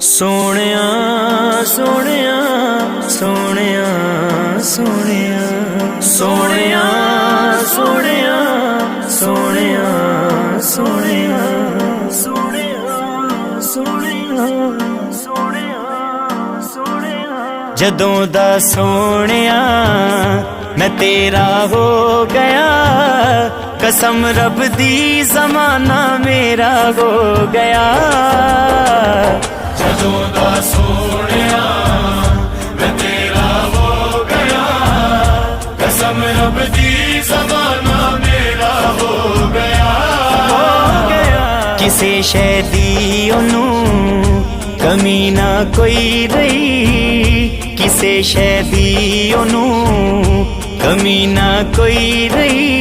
सोनिया सोनिया सोनिया सोनिया सोनिया सोनिया सोनिया सोनिया सोनिया सोनिया सोनिया सोनिया जदों दा सोनिया मैं तेरा हो गया, कसम रब दी ज़माना मेरा हो गया। जदों दा सोनिया मैं तेरा हो गया, कसम रब दी ज़माना मेरा हो गया। किसे शै दी ओनू कमी ना कोई रही, किसे शै दी ओनू कमी ना कोई रही।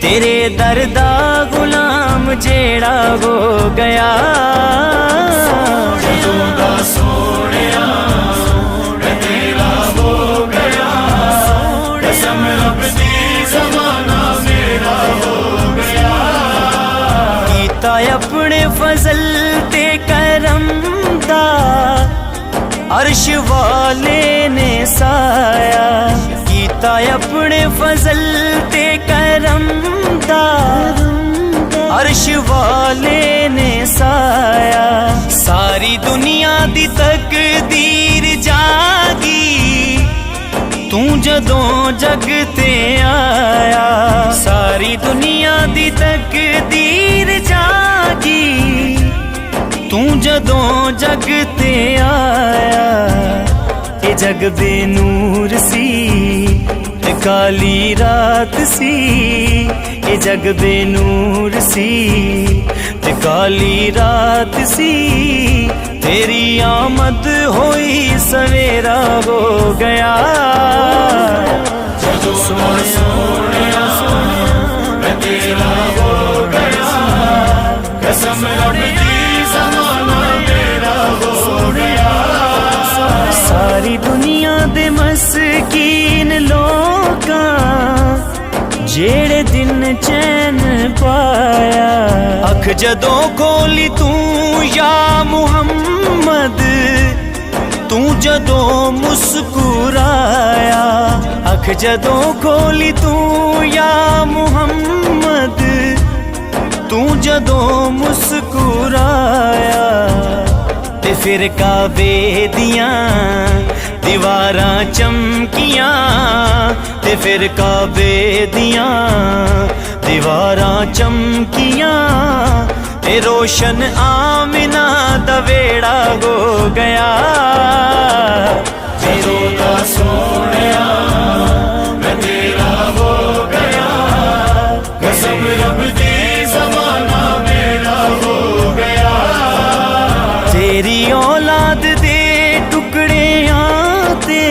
तेरे दर दा गुलाम जेड़ा हो गया। जदों दा सोनिया मैं तेरा हो गया, कसम रब दी ज़माना मेरा हो गया। कीता अपने फजल ते करम दा अर्श वाले ने साया, कीता अपने फजल ते करम दा अर्श वाले ने साया। सारी दुनिया दी तकदीर जागी तू जदों जग ते आया। सारी दुनिया दी तकदीर जागी तू जदों जग ते आया। ये जग बेनूर सी ते काली रात सी, ये जग बेनूर सी ते काली रात सी। तेरी आमद होई सवेरा हो गया। जदों दा सोनिया मैं तेरा हो गया, कसम रब दी ज़माना मेरा हो गया। सारी दुनिया दे मस्कीन लोकां जेड़े दिन चैन पाया। अख जदों खोली तू या मुहम्मद, तू जदों मुस्कुराया। अख जदों खोली तू या मुहम्मद, तू जदों मुस्कुराया। ते फिर काबे दियां दीवारां चमकियां, ते फिर काबे दियां दीवारां चमकियां। ते रोशन आमिना दा वेड़ा हो गया। जदों दा सोनिया मैं तेरा हो गया, कसम रब दी ज़माना मेरा हो गया। तेरी औलाद दे टुकड़ियां ते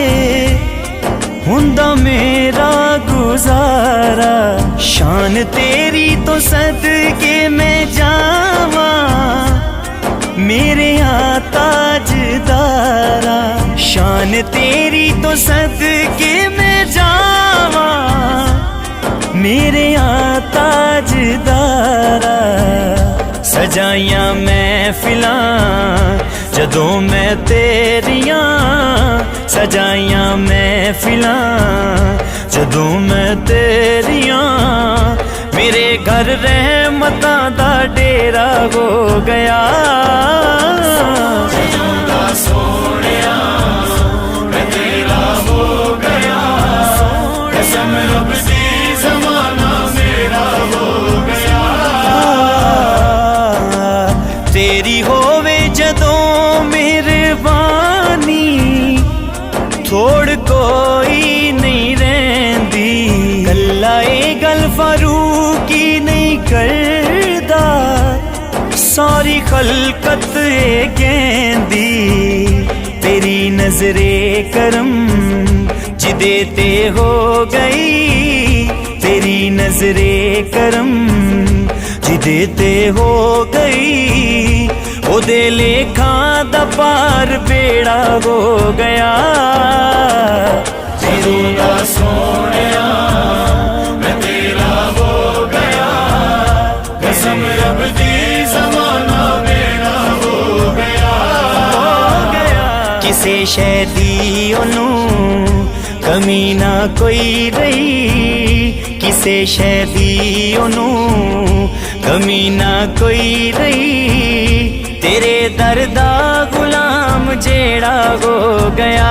हुंदा मेरा गुजारा। शान तेरी तो सदके मैं जावा मेरे ताजदारा। शान तेरी तो सदके मैं जावा मेरे ताजदारा। सजाइयां महफिलां जदों मैं तेरियां, सजाइयां महफिलां जदों मैं तेरियां। मेरे घर रहमतां दा डेरा हो गया। जदों दा सोनिया मैं तेरा हो गया, कसम रब दी ज़माना मेरा हो गया। तेरी होवे जदों मेहरबानी थोड़ कोई नहीं रहिंदी। कल्ला ए गल फारूकी नहीं करदा, सारी खलकत कहंदी। तेरी नजरे करम जिदे ते हो गई, तेरी नजरे करम जिदे ते हो गई। ओदे लेखा दा पार बेड़ा हो गया। जदों दा सोनिया मैं तेरा हो गया, कसम रब दी ज़माना मेरा हो गया। किसे शै दी ओनू कमी ना कोई रही, किसे शै दी ओनू कमी ना कोई रही। तेरे दर दा गुलाम जेड़ा हो गया